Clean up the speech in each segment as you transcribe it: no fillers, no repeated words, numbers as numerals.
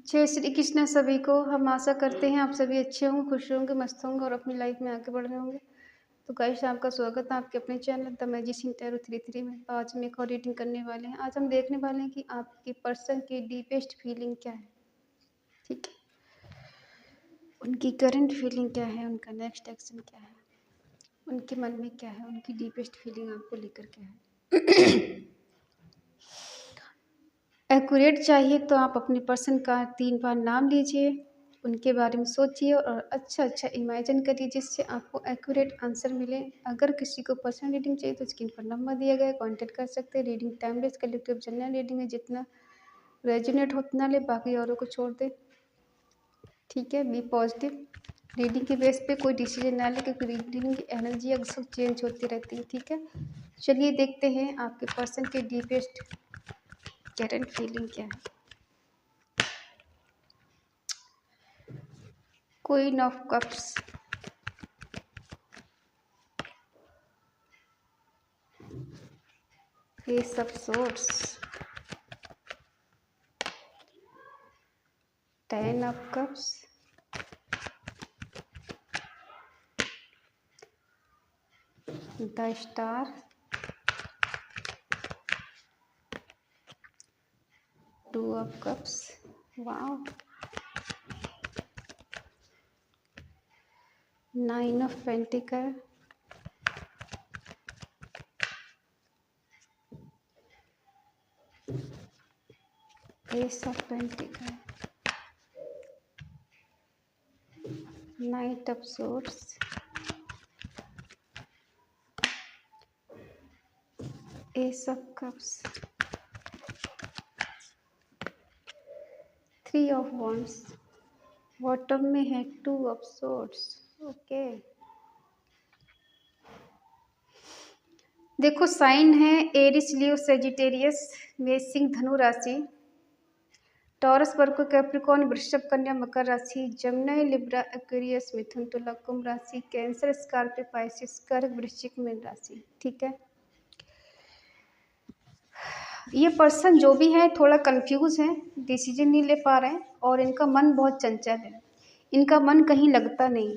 जय श्री कृष्ण सभी को। हम आशा करते हैं आप सभी अच्छे होंगे, खुश होंगे, मस्त होंगे और अपनी लाइफ में आगे बढ़ रहे होंगे। तो गाइस, आपका स्वागत है आपके अपने चैनल द मैजिशियन टैरो 33 में। तो आज हम एक और रीडिंग करने वाले हैं। आज हम देखने वाले हैं कि आपकी पर्सन की डीपेस्ट फीलिंग क्या है। ठीक है, उनकी करंट फीलिंग क्या है, उनका नेक्स्ट एक्शन क्या है, उनके मन में क्या है, उनकी डीपेस्ट फीलिंग आपको लेकर क्या है। एक्यूरेट चाहिए तो आप अपने पर्सन का 3 बार नाम लीजिए, उनके बारे में सोचिए और अच्छा इमेजिन करिए जिससे आपको एक्यूरेट आंसर मिले। अगर किसी को पर्सनल रीडिंग चाहिए तो स्क्रीन पर नंबर दिया गया है, कॉन्टैक्ट कर सकते हैं। Reading timeless collective general reading है, जितना रेजोनेट हो उतना ले, बाकी औरों को छोड़ दे। ठीक है, बी पॉजिटिव। रीडिंग के बेस पे कोई डिसीजन ना ले, क्योंकि रीडिंग की एनर्जी अक्सर चेंज होती रहती है। ठीक है, चलिए देखते हैं आपके पर्सन के डीपेस्ट करंट फीलिंग क्या है। Queen of cups, S of swords, 10 of cups, the star, 2 of cups, wow, 9 of pentacle, S of pentacle, night of swords, S of cups, 3 of wands, bottom में है 2 of swords. Okay, देखो sign है Eris, लियो, Sagittarius, मेष, सिंह, धनु राशि, taurus, वर्गो, Capricorn, वृषभ, कन्या, मकर राशि, जमनाई, लिब्रा, एक्वेरियस, मिथुन, तुला, कुंभ राशि, कैंसर, स्कॉर्पियो, पाइसिस, कर्क, वृश्चिक, मीन राशि। ठीक है, ये पर्सन जो भी है थोड़ा कंफ्यूज है, डिसीजन नहीं ले पा रहे हैं और इनका मन बहुत चंचल है। इनका मन कहीं लगता नहीं,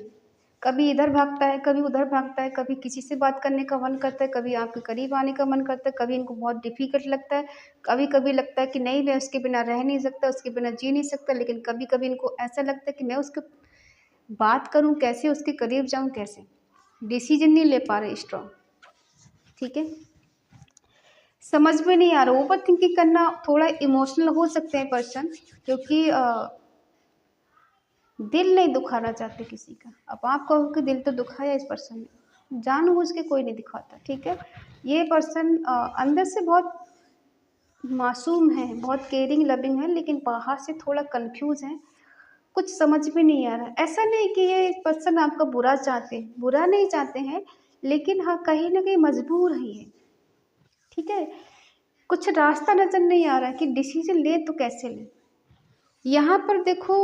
कभी इधर भागता है, कभी उधर भागता है, कभी किसी से बात करने का मन करता है, कभी आपके करीब आने का मन करता है, कभी इनको बहुत डिफिकल्ट लगता है, कभी कभी लगता है कि नहीं मैं उसके बिना रह नहीं सकता, उसके बिना जी नहीं सकता, लेकिन कभी कभी इनको ऐसा लगता है कि मैं उसके बात करूं कैसे, उसके करीब जाऊं कैसे। डिसीजन नहीं ले पा रहे स्ट्रॉन्ग। ठीक है, समझ में नहीं आ रहा। ओवर थिंकिंग करना, थोड़ा इमोशनल हो सकते हैं पर्सन, क्योंकि दिल नहीं दुखाना चाहते किसी का। अब आप कहो कि दिल तो दुखाया इस पर्सन ने, जानबूझ के कोई नहीं दिखाता। ठीक है, ये पर्सन अंदर से बहुत मासूम है, बहुत केयरिंग लविंग है, लेकिन बाहर से थोड़ा कंफ्यूज है, कुछ समझ में नहीं आ रहा। ऐसा नहीं कि ये पर्सन आपका बुरा चाहते हैं, बुरा नहीं चाहते हैं, लेकिन हाँ कहीं ना कहीं मजबूर है ये। ठीक है, कुछ रास्ता नजर नहीं आ रहा कि डिसीजन ले तो कैसे ले। यहाँ पर देखो,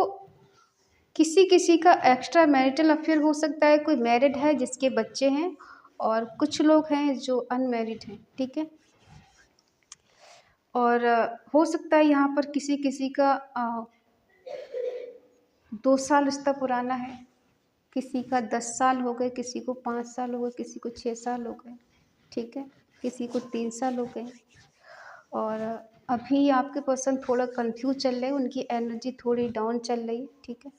किसी किसी का एक्स्ट्रा मैरिटल अफेयर हो सकता है, कोई मैरिड है जिसके बच्चे हैं, और कुछ लोग हैं जो अनमैरिड हैं। ठीक है, और हो सकता है यहाँ पर किसी किसी का 2 साल रिश्ता पुराना है, किसी का 10 साल हो गए, किसी को 5 साल हो गए, किसी को 6 साल हो गए। ठीक है, किसी को 3 साल हो गए, और अभी आपके पर्सन थोड़ा कंफ्यूज चल रहे हैं, उनकी एनर्जी थोड़ी डाउन चल रही है। ठीक है,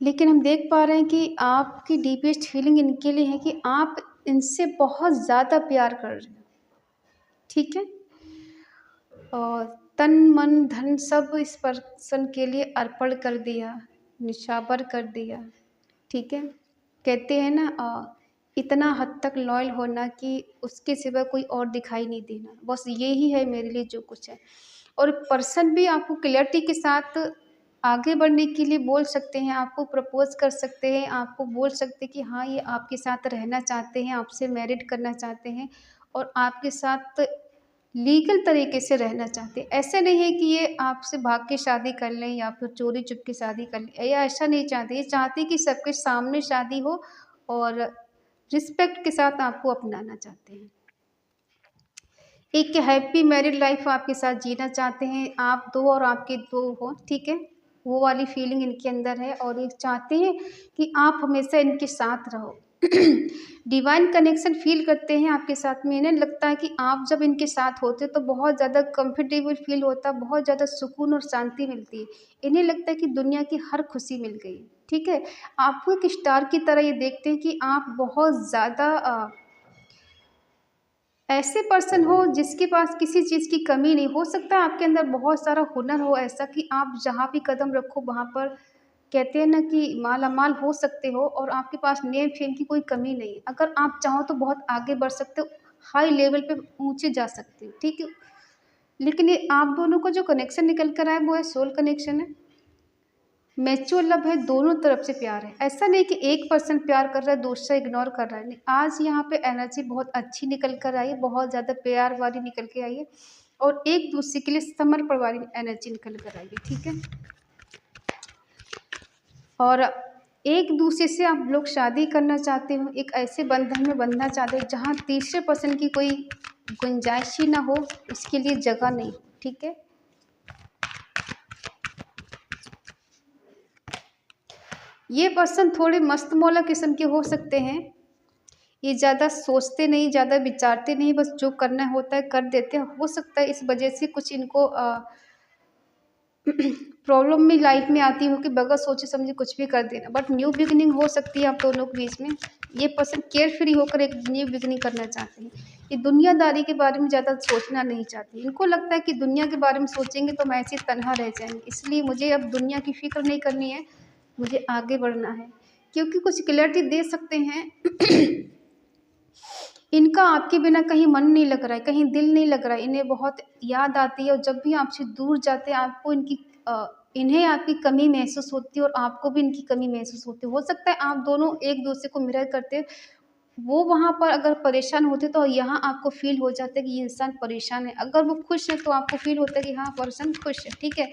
लेकिन हम देख पा रहे हैं कि आपकी डीपेस्ट फीलिंग इनके लिए है कि आप इनसे बहुत ज़्यादा प्यार कर रहे हैं। ठीक है, और तन मन धन सब इस पर्सन के लिए अर्पण कर दिया, निछावर कर दिया। ठीक है, कहते हैं ना इतना हद तक लॉयल होना कि उसके सिवा कोई और दिखाई नहीं देना, बस यही है मेरे लिए जो कुछ है। और पर्सन भी आपको क्लियरिटी के साथ आगे बढ़ने के लिए बोल सकते हैं, आपको प्रपोज कर सकते हैं, आपको बोल सकते हैं कि हाँ ये आपके साथ रहना चाहते हैं, आपसे मैरिड करना चाहते हैं और आपके साथ लीगल तरीके से रहना चाहते हैं। ऐसा नहीं है कि ये आपसे भाग के शादी कर लें या फिर चोरी चुप के शादी कर लें, या ऐसा नहीं चाहते। ये चाहते कि सबके सामने शादी हो और रिस्पेक्ट के साथ आपको अपनाना चाहते हैं। एक हैप्पी मैरिड लाइफ आपके साथ जीना चाहते हैं, आप दो और आपके दो हो, ठीक है। वो वाली फीलिंग इनके अंदर है और ये चाहते हैं कि आप हमेशा इनके साथ रहो। डिवाइन कनेक्शन फील करते हैं आपके साथ में। इन्हें लगता है कि आप जब इनके साथ होते तो बहुत ज़्यादा कंफर्टेबल फील होता, बहुत ज़्यादा सुकून और शांति मिलती है। इन्हें लगता है कि दुनिया की हर खुशी मिल गई, ठीक है। आपको एक स्टार की तरह ये देखते हैं कि आप बहुत ज़्यादा ऐसे पर्सन हो जिसके पास किसी चीज़ की कमी नहीं। हो सकता है आपके अंदर बहुत सारा हुनर हो ऐसा कि आप जहाँ भी कदम रखो वहाँ पर कहते हैं ना कि मालामाल हो सकते हो, और आपके पास नेम फेम की कोई कमी नहीं है। अगर आप चाहो तो बहुत आगे बढ़ सकते हो, हाई लेवल पे ऊँचे जा सकते हो, ठीक है। लेकिन ये आप दोनों का जो कनेक्शन निकल कर आया वो है सोल कनेक्शन है। मैच्योर लव है, दोनों तरफ से प्यार है। ऐसा नहीं कि एक पर्सन प्यार कर रहा है दूसरा इग्नोर कर रहा है, नहीं। आज यहाँ पे एनर्जी बहुत अच्छी निकल कर आई है, बहुत ज़्यादा प्यार वाली निकल के आई है और एक दूसरे के लिए समर्पण वाली एनर्जी निकल कर आई है, ठीक है। और एक दूसरे से आप लोग शादी करना चाहते हो, एक ऐसे बंधन में बंधना चाहते हो जहाँ तीसरे पर्सन की कोई गुंजाइश ही ना हो, उसके लिए जगह नहीं, ठीक है। ये पर्सन थोड़े मस्त मौला किस्म के हो सकते हैं। ये ज़्यादा सोचते नहीं, ज़्यादा विचारते नहीं, बस जो करना होता है कर देते हैं। हो सकता है इस वजह से कुछ इनको प्रॉब्लम में लाइफ में आती हो कि बगैर सोचे समझे कुछ भी कर देना। बट न्यू बिगिनिंग हो सकती है आप दोनों के बीच में। ये पर्सन केयर फ्री होकर एक न्यू बिगिनिंग करना चाहते हैं। ये दुनियादारी के बारे में ज़्यादा सोचना नहीं चाहते। इनको लगता है कि दुनिया के बारे में सोचेंगे तो हम ऐसे ही तनहा रह जाएंगे, इसलिए मुझे अब दुनिया की फिक्र नहीं करनी है, मुझे आगे बढ़ना है। क्योंकि कुछ क्लैरिटी दे सकते हैं। इनका आपके बिना कहीं मन नहीं लग रहा है, कहीं दिल नहीं लग रहा है, इन्हें बहुत याद आती है और जब भी आपसे दूर जाते हैं आपको इन्हें आपकी कमी महसूस होती है और आपको भी इनकी कमी महसूस होती है। हो सकता है आप दोनों एक दूसरे को मिरर करते, वो वहाँ पर अगर परेशान होते तो यहाँ आपको फ़ील हो जाता है कि ये इंसान परेशान है। अगर वो खुश है तो आपको फ़ील होता है कि हाँ, पर्सन खुश है, ठीक है।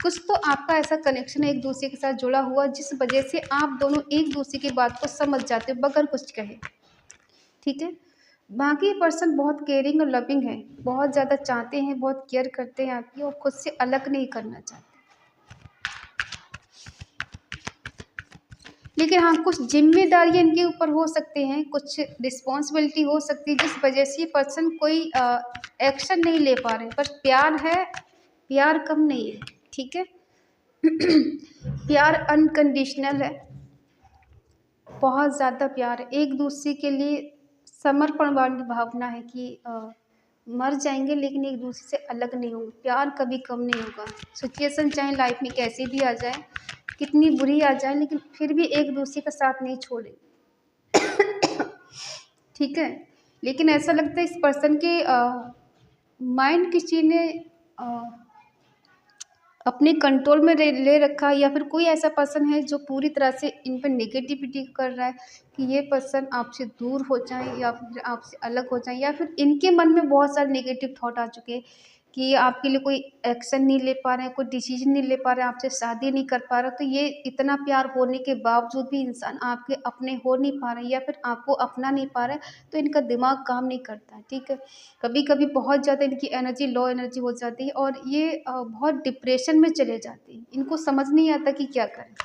कुछ तो आपका ऐसा कनेक्शन है एक दूसरे के साथ जुड़ा हुआ जिस वजह से आप दोनों एक दूसरे की बात को समझ जाते हो बगैर कुछ कहे, ठीक है। बाकी पर्सन बहुत केयरिंग और लविंग है, बहुत ज़्यादा चाहते हैं, बहुत केयर करते हैं आपकी और खुद से अलग नहीं करना चाहते। लेकिन हाँ, कुछ ज़िम्मेदारियाँ इनके ऊपर हो सकते हैं, कुछ रिस्पॉन्सिबिलिटी हो सकती है जिस वजह से ये पर्सन कोई एक्शन नहीं ले पा रहे। पर प्यार है, प्यार कम नहीं है, ठीक है। प्यार अनकंडीशनल है, बहुत ज़्यादा प्यार है, एक दूसरे के लिए समर्पण वाली भावना है कि मर जाएंगे लेकिन एक दूसरे से अलग नहीं होंगे। प्यार कभी कम नहीं होगा, सिचुएशन चाहे लाइफ में कैसी भी आ जाए, कितनी बुरी आ जाए, लेकिन फिर भी एक दूसरे का साथ नहीं छोड़े, ठीक है। लेकिन ऐसा लगता है इस पर्सन के माइंड किसी ने अपने कंट्रोल में ले रखा है, या फिर कोई ऐसा पर्सन है जो पूरी तरह से इन पर नेगेटिविटी कर रहा है कि ये पर्सन आपसे दूर हो जाए या फिर आपसे अलग हो जाए, या फिर इनके मन में बहुत सारे नेगेटिव थॉट आ चुके हैं कि ये आपके लिए कोई एक्शन नहीं ले पा रहे हैं, कोई डिसीजन नहीं ले पा रहे हैं, आपसे शादी नहीं कर पा रहे। तो ये इतना प्यार होने के बावजूद भी इंसान आपके अपने हो नहीं पा रहे या फिर आपको अपना नहीं पा रहा है, तो इनका दिमाग काम नहीं करता है, ठीक है। कभी कभी बहुत ज़्यादा इनकी एनर्जी लो एनर्जी हो जाती है और ये बहुत डिप्रेशन में चले जाते हैं, इनको समझ नहीं आता कि क्या करें।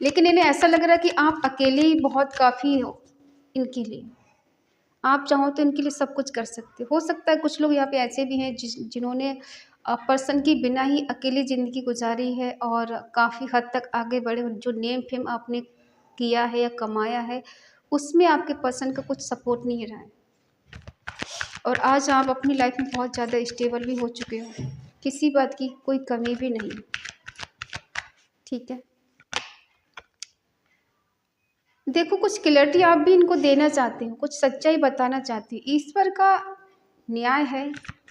लेकिन इन्हें ऐसा लग रहा है कि आप अकेले ही बहुत काफ़ी हो इनके लिए, आप चाहो तो इनके लिए सब कुछ कर सकते हो सकता है कुछ लोग यहाँ पे ऐसे भी हैं जिन्होंने पर्सन के बिना ही अकेली ज़िंदगी गुजारी है और काफ़ी हद तक आगे बढ़े। जो नेम फेम आपने किया है या कमाया है उसमें आपके पर्सन का कुछ सपोर्ट नहीं रहा है और आज आप अपनी लाइफ में बहुत ज़्यादा स्टेबल भी हो चुके हो, किसी बात की कोई कमी भी नहीं, ठीक है। देखो, कुछ क्लैरिटी आप भी इनको देना चाहते हो, कुछ सच्चाई बताना चाहते हो। ईश्वर का न्याय है,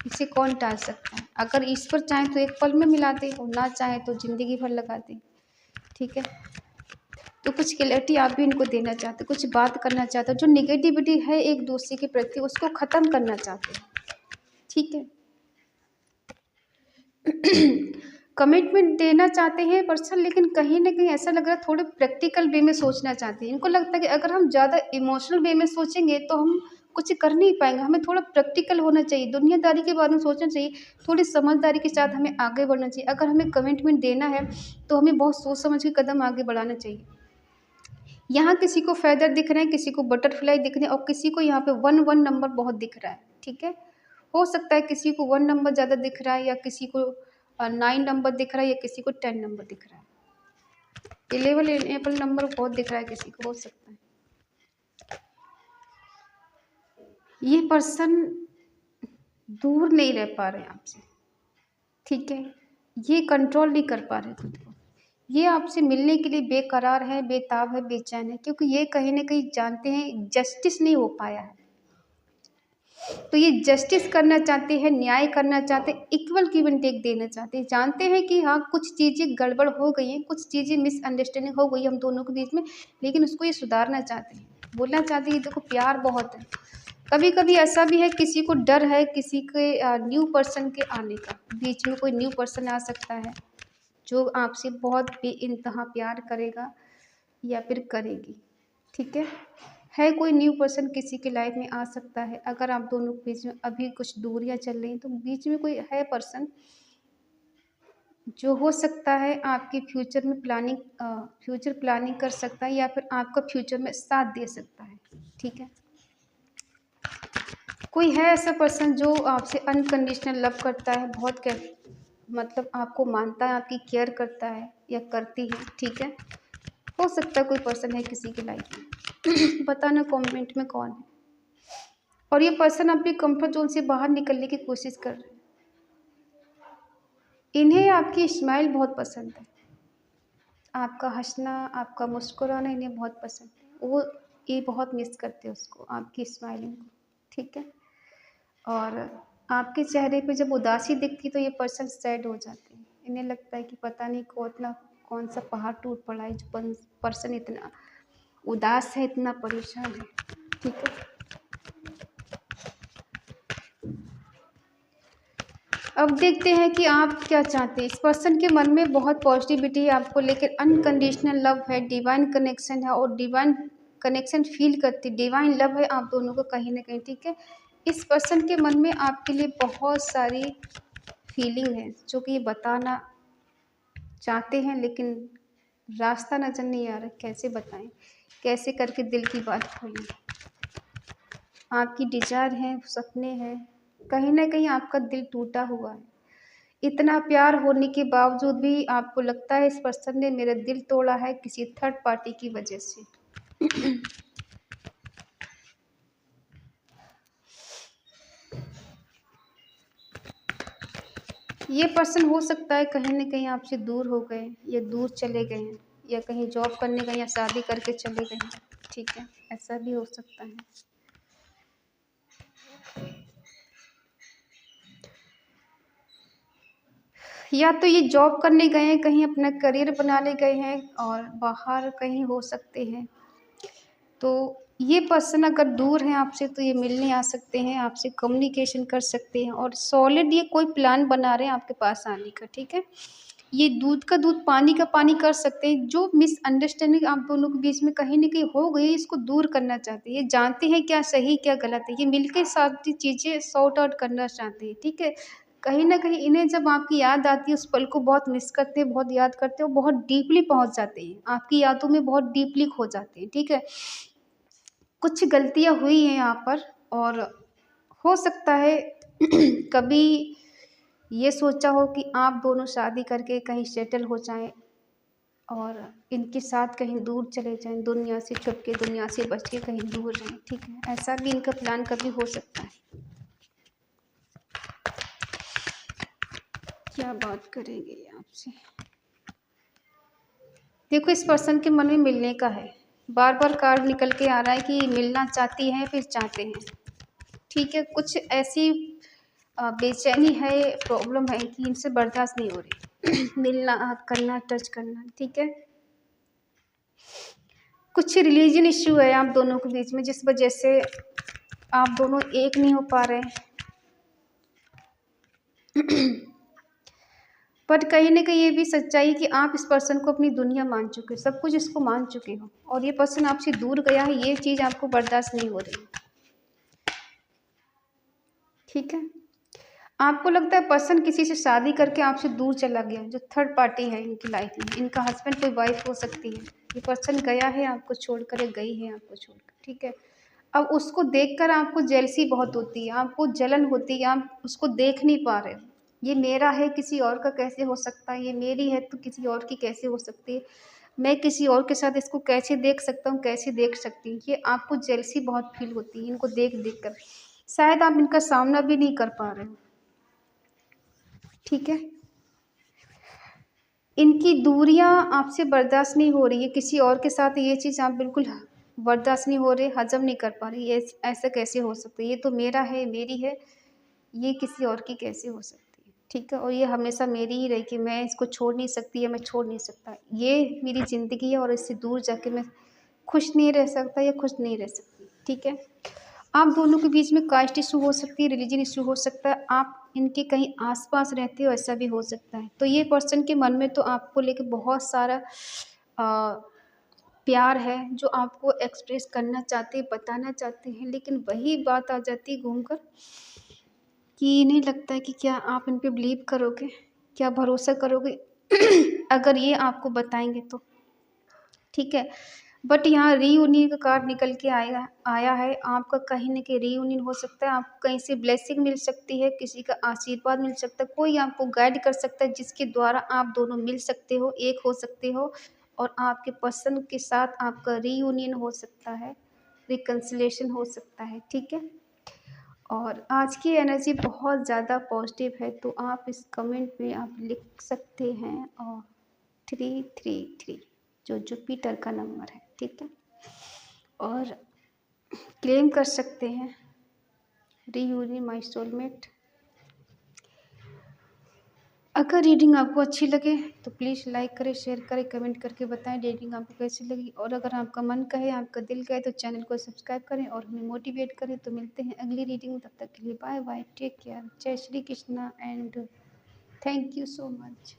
इसे कौन टाल सकता है। अगर ईश्वर चाहे तो एक पल में मिला दे और ना चाहे तो ज़िंदगी भर लगा दे, ठीक है। तो कुछ क्लैरिटी आप भी इनको देना चाहते हो, कुछ बात करना चाहते हो। जो निगेटिविटी है एक दूसरे के प्रति उसको ख़त्म करना चाहते हो, ठीक है। कमिटमेंट देना चाहते हैं पर्सन, लेकिन कहीं न कहीं ऐसा लग रहा है थोड़े प्रैक्टिकल वे में सोचना चाहते हैं। इनको लगता है कि अगर हम ज़्यादा इमोशनल वे में सोचेंगे तो हम कुछ कर नहीं पाएंगे। हमें थोड़ा प्रैक्टिकल होना चाहिए, दुनियादारी के बारे में सोचना चाहिए, थोड़ी समझदारी के साथ हमें आगे बढ़ना चाहिए। अगर हमें कमिटमेंट देना है तो हमें बहुत सोच समझ के कदम आगे बढ़ाना चाहिए। यहाँ किसी को फेदर दिख रहे हैं, किसी को बटरफ्लाई दिख रहे हैं, और किसी को यहाँ पे 1 1 नंबर बहुत दिख रहा है। ठीक है, हो सकता है किसी को 1 नंबर ज़्यादा दिख रहा है, या किसी को 9 नंबर दिख रहा है, या किसी को 10 नंबर दिख रहा है। 11 नंबर बहुत दिख रहा है किसी को, हो सकता है। ये पर्सन दूर नहीं रह पा रहे हैं आपसे। ठीक है, ये कंट्रोल नहीं कर पा रहे खुद को, ये आपसे मिलने के लिए बेकरार है, बेताब है, बेचैन है, क्योंकि ये कहीं ना कहीं जानते हैं जस्टिस नहीं हो पाया है। तो ये जस्टिस करना चाहते हैं, न्याय करना चाहते हैं, इक्वल गिव एंड टेक देना चाहते हैं। जानते हैं कि हाँ कुछ चीज़ें गड़बड़ हो गई हैं, कुछ चीज़ें मिसअंडरस्टैंडिंग हो गई हम दोनों के बीच में, लेकिन उसको ये सुधारना चाहते हैं, बोलना चाहते हैं कि देखो प्यार बहुत है। कभी कभी ऐसा भी है किसी को डर है किसी के न्यू पर्सन के आने का, बीच में कोई न्यू पर्सन आ सकता है जो आपसे बहुत बेइंतहा प्यार करेगा या फिर करेगी। ठीक है कोई न्यू पर्सन किसी की लाइफ में आ सकता है। अगर आप दोनों के बीच में अभी कुछ दूरियां चल रही हैं तो बीच में कोई है पर्सन जो हो सकता है आपकी फ्यूचर प्लानिंग कर सकता है, या फिर आपका फ्यूचर में साथ दे सकता है। ठीक है, कोई है ऐसा पर्सन जो आपसे अनकंडीशनल लव करता है, बहुत मतलब आपको मानता है, आपकी केयर करता है या करती है। ठीक है, हो सकता है कोई पर्सन है किसी की लाइफ में बताना कमेंट में कौन है। और ये पर्सन अपनी कंफर्ट जोन से बाहर निकलने की कोशिश कर रहे हैं। इन्हें आपकी स्माइल बहुत पसंद है, आपका हंसना, आपका मुस्कुराना इन्हें बहुत पसंद है। वो ये बहुत मिस करते हैं उसको, आपकी स्माइलिंग को। ठीक है, और आपके चेहरे पे जब उदासी दिखती तो ये पर्सन सैड हो जाते हैं। इन्हें लगता है कि पता नहीं कौन सा पहाड़ टूट पड़ा है जो पर्सन इतना उदास है, इतना परेशान है। ठीक है, अब देखते हैं कि आप क्या चाहते हैं। इस पर्सन के मन में बहुत पॉजिटिविटी है आपको लेकर, अनकंडीशनल लव है, डिवाइन कनेक्शन है, और डिवाइन कनेक्शन फील करती, डिवाइन लव है आप दोनों को कहीं ना कहीं। ठीक है, इस पर्सन के मन में आपके लिए बहुत सारी फीलिंग है जो कि ये बताना चाहते हैं, लेकिन रास्ता नजर नहीं आ रहा, कैसे बताएं, कैसे करके दिल की बात खोलें। आपकी डिजायर है, सपने हैं, कहीं ना कहीं आपका दिल टूटा हुआ है। इतना प्यार होने के बावजूद भी आपको लगता है इस पर्सन ने मेरा दिल तोड़ा है किसी थर्ड पार्टी की वजह से। ये पर्सन हो सकता है कहीं ना कहीं आपसे दूर हो गए, या दूर चले गए हैं, या कहीं जॉब करने गए, या शादी करके चले गए हैं। ठीक है, ऐसा भी हो सकता है। या तो ये जॉब करने गए हैं, कहीं अपना करियर बनाने गए हैं, और बाहर कहीं हो सकते हैं। तो ये पर्सन अगर दूर है आपसे तो ये मिलने आ सकते हैं, आपसे कम्युनिकेशन कर सकते हैं, और सॉलिड ये कोई प्लान बना रहे हैं आपके पास आने का। ठीक है, ये दूध का दूध पानी का पानी कर सकते हैं। जो मिसअंडरस्टैंडिंग आप दोनों के बीच में कहीं ना कहीं हो गई, इसको दूर करना चाहते हैं। ये जानते हैं क्या सही क्या गलत है, ये मिलकर सारी चीज़ें सॉर्ट आउट करना चाहते हैं। ठीक है, कहीं ना कहीं इन्हें जब आपकी याद आती है उस पल को बहुत मिस करते हैं, बहुत याद करते हैं, और बहुत डीपली पहुंच जाते हैं, आपकी यादों में बहुत डीपली खो जाते हैं। ठीक है, कुछ गलतियां हुई हैं यहाँ पर, और हो सकता है कभी ये सोचा हो कि आप दोनों शादी करके कहीं सेटल हो जाएं, और इनके साथ कहीं दूर चले जाएं, दुनिया से छुप के, दुनिया से बच के कहीं दूर रहें। ठीक है, ऐसा भी इनका प्लान कभी हो सकता है। क्या बात करेंगे आपसे, देखो इस पर्सन के मन में मिलने का है, बार बार कार्ड निकल के आ रहा है कि मिलना चाहती हैं, फिर चाहते हैं। ठीक है, कुछ ऐसी बेचैनी है, प्रॉब्लम है कि इनसे बर्दाश्त नहीं हो रही मिलना, करना, टच करना। ठीक है, कुछ रिलीजन इश्यू है आप दोनों के बीच में, जिस वजह से आप दोनों एक नहीं हो पा रहे पर कहीं ना कहीं ये भी सच्चाई कि आप इस पर्सन को अपनी दुनिया मान चुके हो, सब कुछ इसको मान चुके हो, और ये पर्सन आपसे दूर गया है, ये चीज़ आपको बर्दाश्त नहीं हो रही। ठीक है। आपको लगता है पर्सन किसी से शादी करके आपसे दूर चला गया, जो थर्ड पार्टी है इनकी लाइफ में, इनका हस्बैंड कोई वाइफ हो सकती है। ये पर्सन गया है आपको छोड़कर या गई है आपको छोड़कर, ठीक है। अब उसको देखकर आपको जेलसी बहुत होती है, आपको जलन होती है, आप उसको देख नहीं पा रहे हो। ये मेरा है, किसी और का कैसे हो सकता है, ये मेरी है तो किसी और की कैसे हो सकती है, मैं किसी और के साथ इसको कैसे देख सकता हूँ, कैसे देख सकती हूँ। ये आपको जेलसी बहुत फील होती है इनको देख देख कर। शायद आप इनका सामना भी नहीं कर पा रहे हो, ठीक है। इनकी दूरियां आपसे बर्दाश्त नहीं हो रही है, किसी और के साथ ये चीज़ आप बिल्कुल बर्दाश्त नहीं हो रहे, हजम नहीं कर पा रही। ये ऐसा कैसे हो सकता है, ये तो मेरा है, मेरी है, ये किसी और की कैसे हो सकती है, ठीक है। और ये हमेशा मेरी ही रही कि मैं इसको छोड़ नहीं सकती या मैं छोड़ नहीं सकता, ये मेरी ज़िंदगी है और इससे दूर जाके मैं खुश नहीं रह सकता या खुश नहीं रह सकती, ठीक है। आप दोनों के बीच में कास्ट इशू हो सकती है, रिलीजन इशू हो सकता है, आप इनके कहीं आस-पास रहते हो ऐसा भी हो सकता है। तो ये पर्सन के मन में तो आपको लेके बहुत सारा अ, प्यार है जो आपको एक्सप्रेस करना चाहते हैं, बताना चाहते हैं, लेकिन वही बात आ जाती है घूमकर कि नहीं लगता है कि क्या आप इन पे बिलीव करोगे? क्या भरोसा करोगे? अगर ये आपको बताएँगे तो, ठीक है। बट यहाँ रीयूनियन का कार्ड निकल के आया आया है, आपका कहीं न कहीं रीयूनियन हो सकता है, आपको कहीं से ब्लेसिंग मिल सकती है, किसी का आशीर्वाद मिल सकता है, कोई आपको गाइड कर सकता है जिसके द्वारा आप दोनों मिल सकते हो, एक हो सकते हो और आपके पर्सन के साथ आपका रीयूनियन हो सकता है, रिकन्सिलिएशन हो सकता है, ठीक है। और आज की एनर्जी बहुत ज़्यादा पॉजिटिव है, तो आप इस कमेंट में आप लिख सकते हैं और 333 जो जुपिटर का नंबर है, ठीक है। और क्लेम कर सकते हैं रीयूनियन माय सोलमेट। अगर रीडिंग आपको अच्छी लगे तो प्लीज़ लाइक करें, शेयर करें, कमेंट करके बताएं रीडिंग आपको कैसी लगी। और अगर आपका मन कहे, आपका दिल कहे तो चैनल को सब्सक्राइब करें और हमें मोटिवेट करें। तो मिलते हैं अगली रीडिंग में, तब तक के लिए बाय बाय, टेक केयर, जय Shri Krishna and thank you so much.